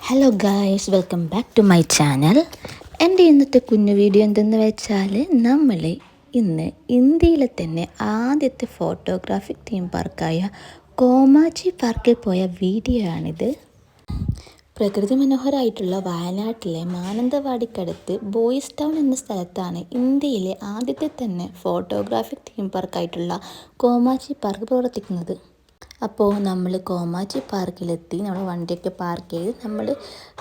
Hello guys, welcome back to my channel. എൻ്റെ ഇന്നത്തെ കുഞ്ഞു വീഡിയോ എന്തെന്ന് വെച്ചാൽ നമ്മൾ ഇന്ന് ഇന്ത്യയിലെ തന്നെ ആദ്യത്തെ ഫോട്ടോഗ്രാഫിക് തീം പാർക്കായ കോമാച്ചി പാർക്കിൽ പോയ വീഡിയോ ആണിത്. പ്രകൃതി മനോഹരമായിട്ടുള്ള വയനാട്ടിലെ മാനന്തവാടിക്കടുത്ത് ബോയ്സ് ടൗൺ എന്ന സ്ഥലത്താണ് ഇന്ത്യയിലെ ആദ്യത്തെ തന്നെ ഫോട്ടോഗ്രാഫിക് തീം പാർക്കായിട്ടുള്ള കോമാച്ചി പാർക്ക് പ്രവർത്തിക്കുന്നത്. അപ്പോൾ നമ്മൾ കോമാച്ചി പാർക്കിലെത്തി. നമ്മൾ വണ്ടിയൊക്കെ പാർക്ക് ചെയ്ത് നമ്മൾ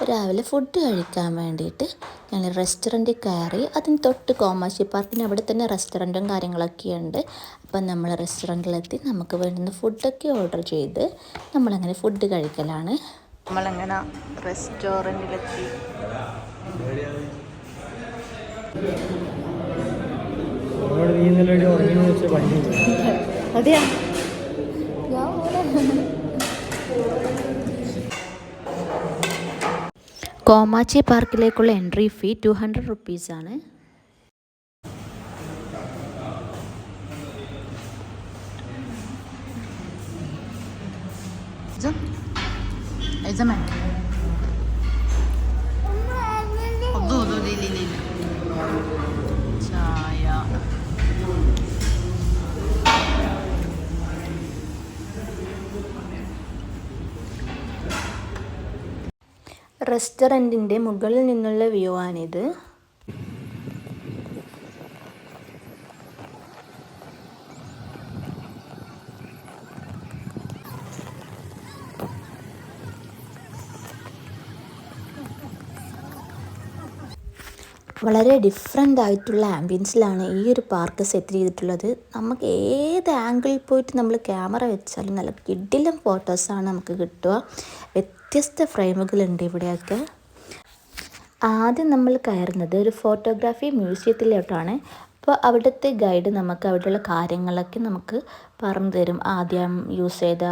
രാവിലെ ഫുഡ് കഴിക്കാൻ വേണ്ടിയിട്ട് ഞങ്ങൾ റെസ്റ്റോറൻറ്റിൽ കയറി. അതിന് തൊട്ട് കോമാച്ചി പാർക്കിന് അവിടെ തന്നെ റെസ്റ്റോറൻറ്റും കാര്യങ്ങളൊക്കെ ഉണ്ട്. അപ്പം നമ്മൾ റെസ്റ്റോറൻറ്റിലെത്തി നമുക്ക് വേണ്ടുന്ന ഫുഡൊക്കെ ഓർഡർ ചെയ്ത് നമ്മളങ്ങനെ ഫുഡ് കഴിക്കലാണ്. നമ്മളങ്ങനെ റെസ്റ്റോറൻറ്റിലെത്തി. അതെയാ, കോമാച്ചി പാർക്കിലേക്കുള്ള എൻട്രി ഫീ 200 റുപ്പീസാണ്. റെസ്റ്റോറൻറ്റിൻ്റെ മുകളിൽ നിന്നുള്ള വ്യൂ ആണിത്. വളരെ ഡിഫറെൻ്റ് ആയിട്ടുള്ള ആംബിയൻസിലാണ് ഈ ഒരു പാർക്ക് സെറ്റ് ചെയ്തിട്ടുള്ളത്. നമുക്ക് ഏത് ആംഗിളിൽ പോയിട്ട് നമ്മൾ ക്യാമറ വെച്ചാലും നല്ല കിടിലം ഫോട്ടോസാണ് നമുക്ക് കിട്ടുക. വ്യത്യസ്ത ഫ്രെയിമുകളുണ്ട് ഇവിടെയൊക്കെ. ആദ്യം നമ്മൾ കയറുന്നത് ഒരു ഫോട്ടോഗ്രാഫി മ്യൂസിയത്തിലോട്ടാണ്. അപ്പോൾ അവിടുത്തെ ഗൈഡ് നമുക്ക് അവിടെയുള്ള കാര്യങ്ങളൊക്കെ നമുക്ക് പറഞ്ഞു തരും. ആദ്യം യൂസ് ചെയ്ത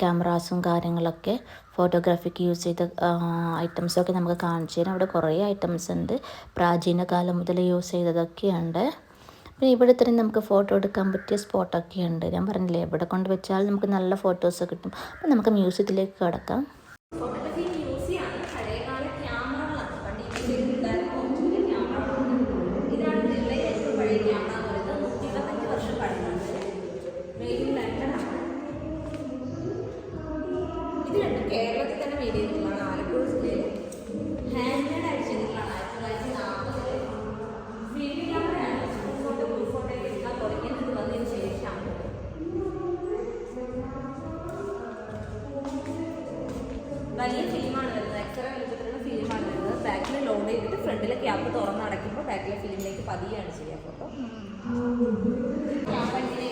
ക്യാമറാസും കാര്യങ്ങളൊക്കെ, ഫോട്ടോഗ്രാഫിക്ക് യൂസ് ചെയ്ത ഐറ്റംസൊക്കെ നമുക്ക് കാണിച്ചു തരും. അവിടെ കുറേ ഐറ്റംസ് ഉണ്ട്, പ്രാചീന കാലം മുതൽ യൂസ് ചെയ്തതൊക്കെയുണ്ട്. പിന്നെ ഇവിടെ തന്നെ നമുക്ക് ഫോട്ടോ എടുക്കാൻ പറ്റിയ സ്പോട്ടൊക്കെ ഉണ്ട്. ഞാൻ പറഞ്ഞില്ലേ, എവിടെ കൊണ്ട് വെച്ചാൽ നമുക്ക് നല്ല ഫോട്ടോസ് കിട്ടും. അപ്പോൾ നമുക്ക് മ്യൂസിയത്തിലേക്ക് കിടക്കാം. കേരളത്തിൽ തന്നെ മെയ്ഡ് ചെയ്തിട്ടുള്ളതാണ്. ആലപ്പുഴ ജില്ലയിൽ ഹാൻഡ് മെയ്ഡ് ആയിട്ട് ചെയ്തിട്ടുള്ളതാണ്. 1940 ഫിലിം ക്യാമറയാണ്. ഫോട്ടോ ഗ്രൂപ്പ് ഫോട്ടോ എടുക്കാൻ തുടങ്ങിയത് വന്നതിന് ശേഷം വലിയ ഫിലിമാണ് വരുന്നത്. എക്സ്ട്രാ വലുപ്പത്തിലുള്ള ഫിലിമാണ് വരുന്നത്. ബാക്കിൽ ലോഡ് ചെയ്തിട്ട് ഫ്രണ്ടിലെ ക്യാപ്പ് തുറന്നടയ്ക്കുമ്പോൾ ബാക്കിലെ ഫിലിമിലേക്ക് പതിയാണ് ചെയ്യുക ഫോട്ടോ. ക്യാമറ ഇങ്ങനെ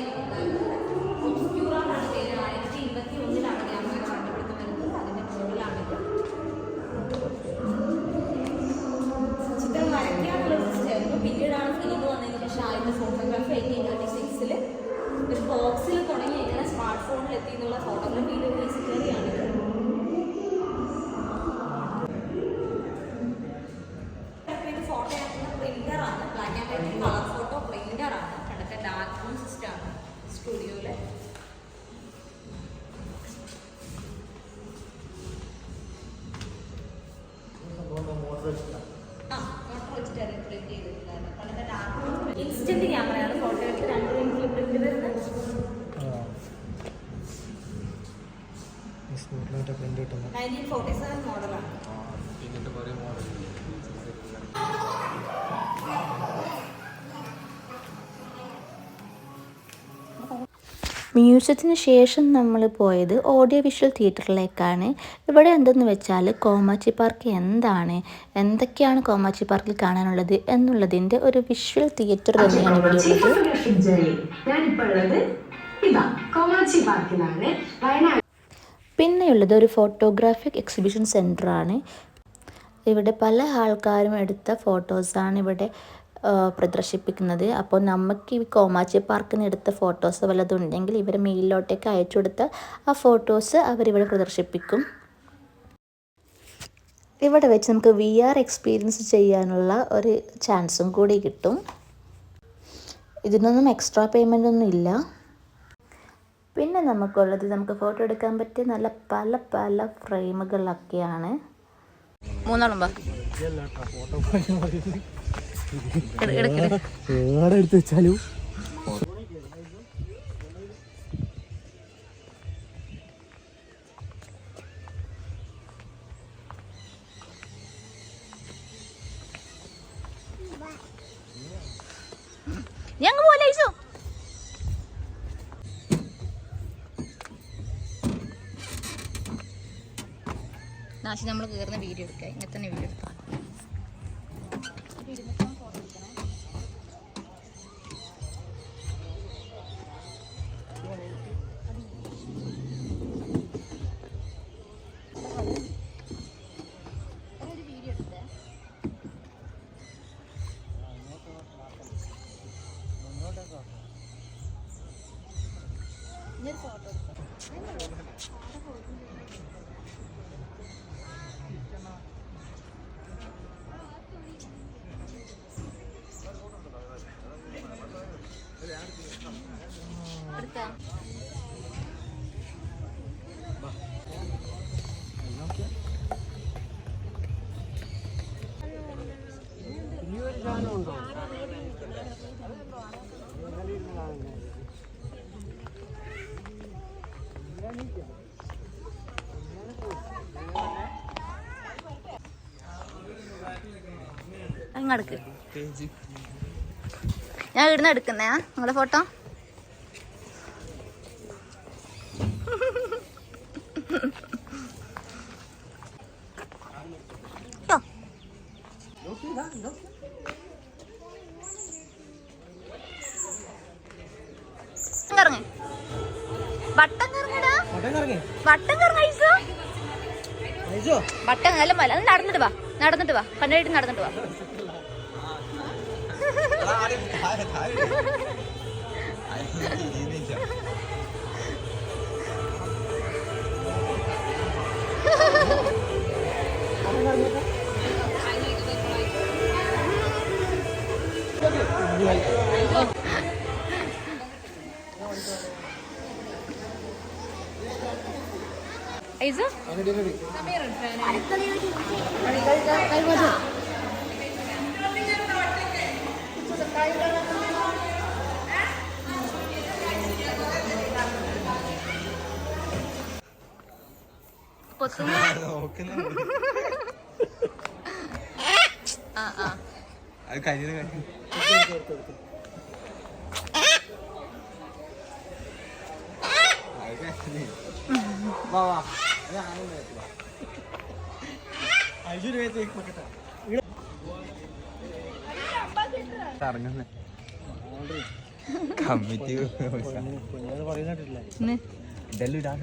ഒബ്സ്ക്യൂറാണ് പേര്. 1921 ക്യാമറ കണ്ടുപിടുത്തം വരുന്നത്. അതിൻ്റെ മുകളിലാണിത്. ചിത്രം വരയ്ക്കാനുള്ള സിസ്റ്റം പിന്നീടാണ് ഫിലിം വന്നതിന് ശേഷം ആദ്യത്തെ ഫോട്ടോഗ്രാഫി 1836 ഒരു ബോക്സിൽ തുടങ്ങി ഇങ്ങനെ സ്മാർട്ട് ഫോണിൽ എത്തി എന്നുള്ള ഫോട്ടോഗ്രാഫിയുടെ ഒരു ഹിസ്റ്ററിയാണിത്. ഫോട്ടോ ആക്കുന്ന പ്രിന്ററാണ്. Black and white colour photo പ്രിന്ററാണ്. പണ്ടത്തെ ഡാർക്ക് റൂം സിസ്റ്റമാണ് സ്റ്റുഡിയോയിൽ. ഇൻസ്റ്റന്റ് ക്യാമറയാണ്. ഫോട്ടോ എടുത്ത് 2 മിനിറ്റിൽ പ്രിന്റ് വരുന്നത്. പ്രിന്റ് കിട്ടുന്നു. 1947 മോഡലാണ്. മ്യൂസിയത്തിന് ശേഷം നമ്മൾ പോയത് ഓഡിയോ വിഷ്വൽ തിയേറ്ററിലേക്കാണ്. ഇവിടെ എന്തെന്ന് വെച്ചാൽ കോമാച്ചി പാർക്ക് എന്താണ്, എന്തൊക്കെയാണ് കോമാച്ചി പാർക്കിൽ കാണാനുള്ളത് എന്നുള്ളതിൻ്റെ ഒരു വിഷ്വൽ തിയേറ്റർ തന്നെയാണ് ഇവിടെ ഉള്ളത്. പിന്നെയുള്ളത് ഒരു ഫോട്ടോഗ്രാഫിക് എക്സിബിഷൻ സെൻ്ററാണ്. ഇവിടെ പല ആൾക്കാരും എടുത്ത ഫോട്ടോസാണ് ഇവിടെ പ്രദർശിപ്പിക്കുന്നത്. അപ്പോൾ നമുക്ക് ഈ കോമാച്ചി പാർക്കിൽ നിന്ന് എടുത്ത ഫോട്ടോസ് വല്ലതും ഉണ്ടെങ്കിൽ ഇവരെ മെയിലിലോട്ടേക്ക് അയച്ചു കൊടുത്താൽ ആ ഫോട്ടോസ് അവരിവിടെ പ്രദർശിപ്പിക്കും. ഇവിടെ വെച്ച് നമുക്ക് VR എക്സ്പീരിയൻസ് ചെയ്യാനുള്ള ഒരു ചാൻസും കൂടി കിട്ടും. ഇതിനൊന്നും എക്സ്ട്രാ പേയ്മെൻ്റ് ഒന്നും ഇല്ല. പിന്നെ നമുക്ക് ഫോട്ടോ എടുക്കാൻ പറ്റിയ നല്ല പല ഫ്രെയിമുകളൊക്കെയാണ്. മൂന്നാളും വാ. എടുത്ത് വെച്ചാലും ഞങ്ങ പോലെ നാശം നമ്മൾ കയറുന്ന വീഡിയോ എടുക്കുക. ഇങ്ങനെ തന്നെ വീഡിയോ എടുക്കാം. അങ്ങടുക്ക്. ഞാൻ ഇവിടുന്ന് എടുക്കുന്നേ നിങ്ങളുടെ ഫോട്ടോ. കറങ്ങ വട്ടം കറങ്ങടാ. വട്ടം കറങ്ങ വട്ടം നല്ല മല. അത് നടന്നിട്ട് വാ, നടന്നിട്ട് വാ, കണ്ടിട്ട് നടന്നിട്ട് വാ. ഐസു കമ്മിറ്റി ഇതെല്ലാം ഇടാൻ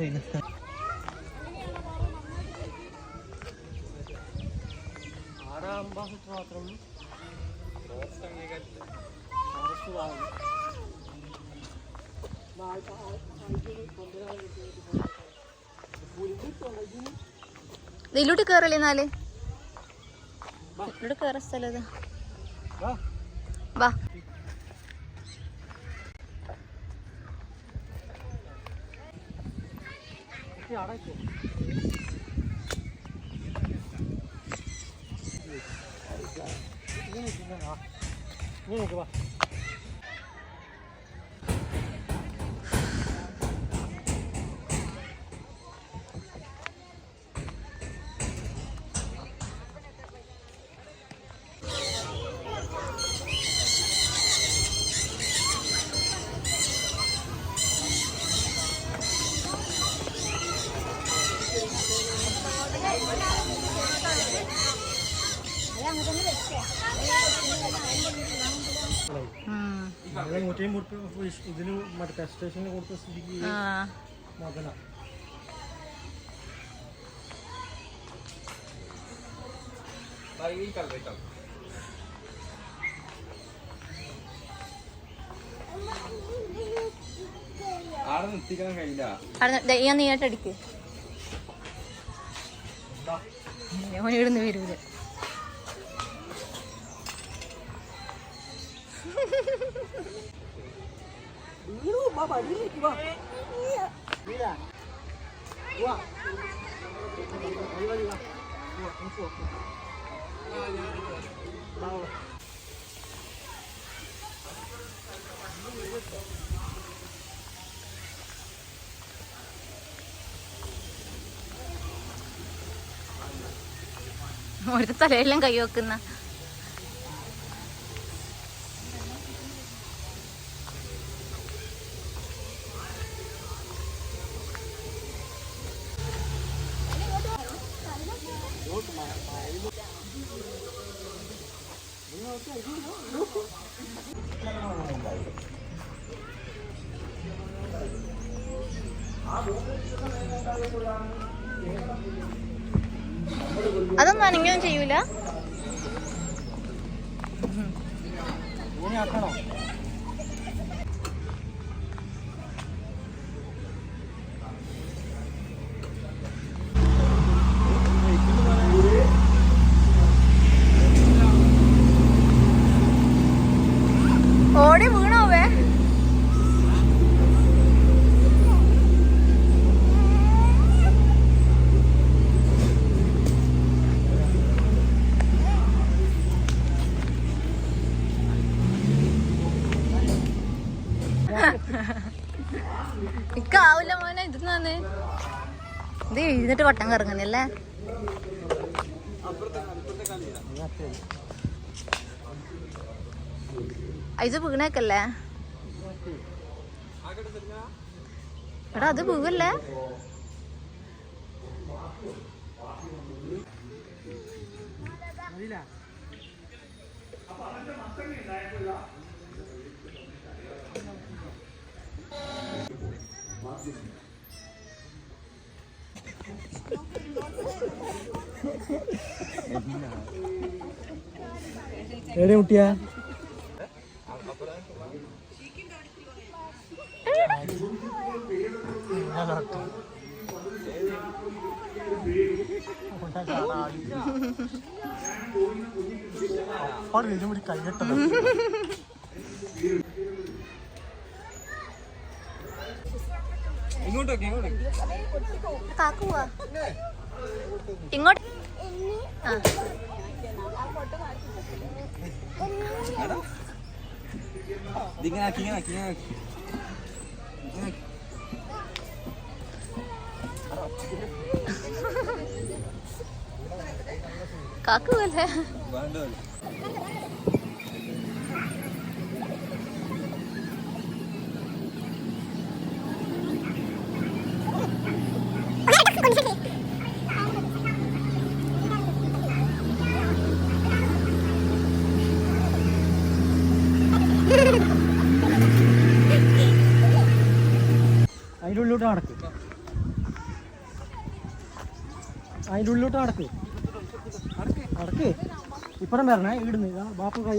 ഇതിലോട്ട് കേറല്ലേ എന്നാല് ഇവിടെ കേറ സ്ഥലം വാ. ഇതിന് മറ്റേ സ്റ്റേഷനിൽ കൊടുത്ത സ്ഥിതിക്ക് മകന ആടെ നിർത്തിക്കാൻ കഴിയില്ല. നീട്ടടിക്ക്. ഓൻ ഇടുന്ന് വരൂല. ഒരു തലയെല്ലാം കൈ വെക്കുന്ന അതൊന്നും അനങ്ങുകയും ചെയ്യൂല. ഓടി വീണോവേ. ഇക്കാവൂല മോനെ. ഇതെന്നാന്ന് ഇത് എഴുന്നിട്ട് വട്ടം കറങ്ങുന്നല്ലേ. ഇത് വീണേക്കല്ലേ എടാ, അത് വീവല്ലേ. എവിടെ കുട്ടിയാ? കൈകെട്ടത് ഇങ്ങോട്ടൊക്കെ കാക്കുവാ ഇങ്ങോട്ട്. ആ ഇങ്ങനെ ആക്കി ഇങ്ങനെ ആക്കി ഇങ്ങനെ ആക്കി. കാക്കുവല്ലേ. വേണ്ടോ അതിൻ്റെ ഉള്ളിലോട്ട് നടക്ക്. അതിൻ്റെ ഉള്ളിലോട്ട് നടക്ക്. നടക്ക്. ഇപ്പഴം വരണേ. ഇടുന്നു ബാപ്പ കൈ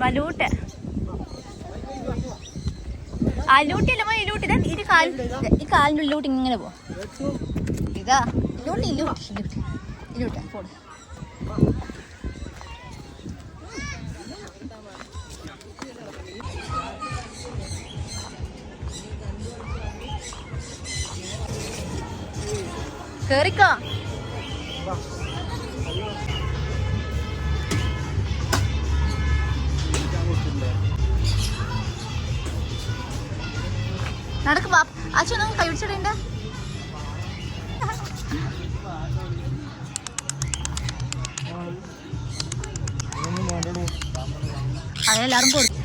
മലൂട്ട് അലൂട്ടില്ല മോ. ഇലൂട്ട് ഇത് ഈ കാലിൻ്റെ ഉള്ളിലോട്ട് ഇങ്ങനെ പോ. ഇതാ ഇലൂട്ട് ഇലൂട്ട് ഇലൂട്ട് ഇലൂട്ട് പോട്. കേറിക്കോ. നടക്ക് ബാ. അച്ഛനൊന്നും കൈ പിടിച്ചിടേണ്ട. അതെല്ലാരും കൊടുത്തു.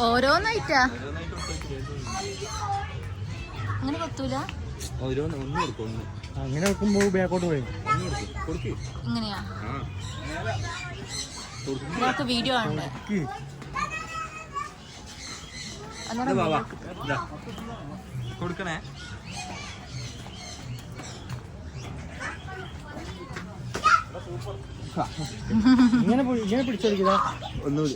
ഓരോന്നായിട്ടാ അങ്ങനെ കൊത്തൂല. അങ്ങനെ വെക്കുമ്പോ ബാക്കോട്ട് പോയി ഇങ്ങനെയാ ഇതൊക്കെ വീഡിയോ ആണ്. കൊടുക്കണേ. ഇങ്ങനെ പിടിച്ചെടുക്കുക. ഒന്നുകൂടി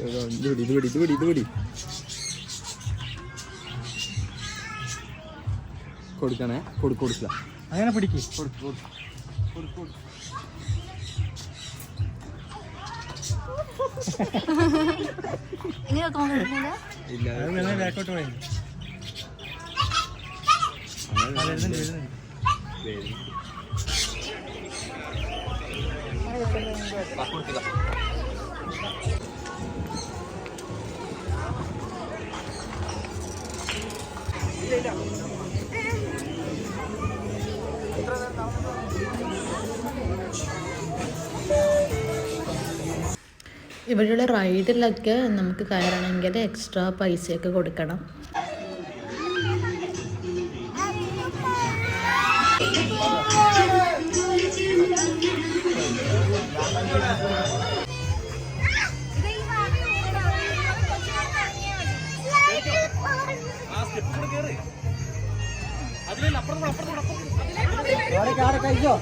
കൊടുക്കണേ. കൊടുക്കില്ല. അങ്ങനെ പിടിക്ക്. കൊടുക്കും. എങ്ങനെയൊക്കെ നോക്കിയിട്ടുണ്ട് ഇല്ല അത് വേണേ ബാക്കോട്ട് പോയി ഇവിടെയുള്ള റൈഡിലൊക്കെ നമുക്ക് കയറണമെങ്കിൽ എക്സ്ട്രാ പൈസയൊക്കെ കൊടുക്കണം. കഴിച്ചോ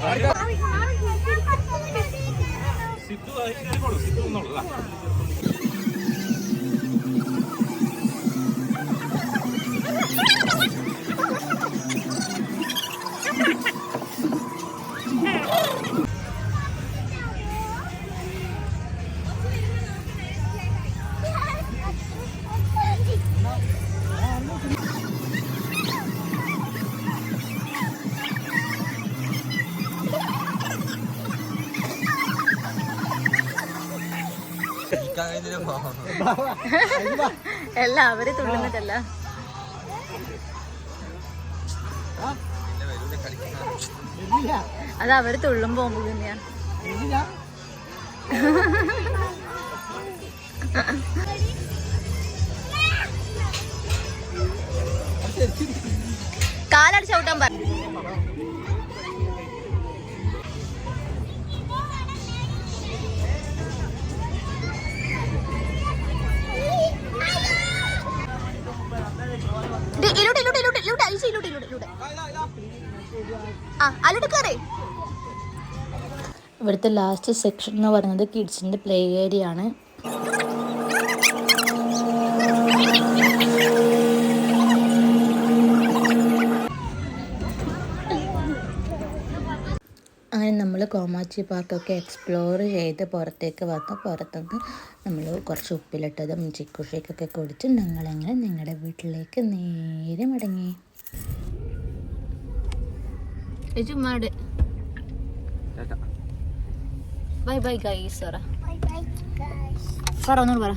എല്ലാം അവര് തുള്ളുന്നിട്ടല്ല. അത് അവര് തുള്ളുമ്പോ തന്നെയാ. കാലടിച്ച് ചവിട്ടാൻ പറ. ഇവിടുത്തെ ലാസ്റ്റ് സെക്ഷൻ എന്ന് പറയുന്നത് കിഡ്സിൻ്റെ പ്ലേ ഏരിയ ആണ്. അങ്ങനെ നമ്മൾ കോമാച്ചി പാർക്കൊക്കെ എക്സ്പ്ലോർ ചെയ്ത് പുറത്തേക്ക് വന്ന് പുറത്തുനിന്ന് നമ്മൾ കുറച്ച് ഉപ്പിലിട്ടതും ചിക്കു ഷേക്കൊക്കെ കുടിച്ച് ഞങ്ങളങ്ങനെ ഞങ്ങളുടെ വീട്ടിലേക്ക് നേരെ മടങ്ങി. ബൈ ബൈ ഗൈസ് പറ ഒന്നുകൂടെ പറ.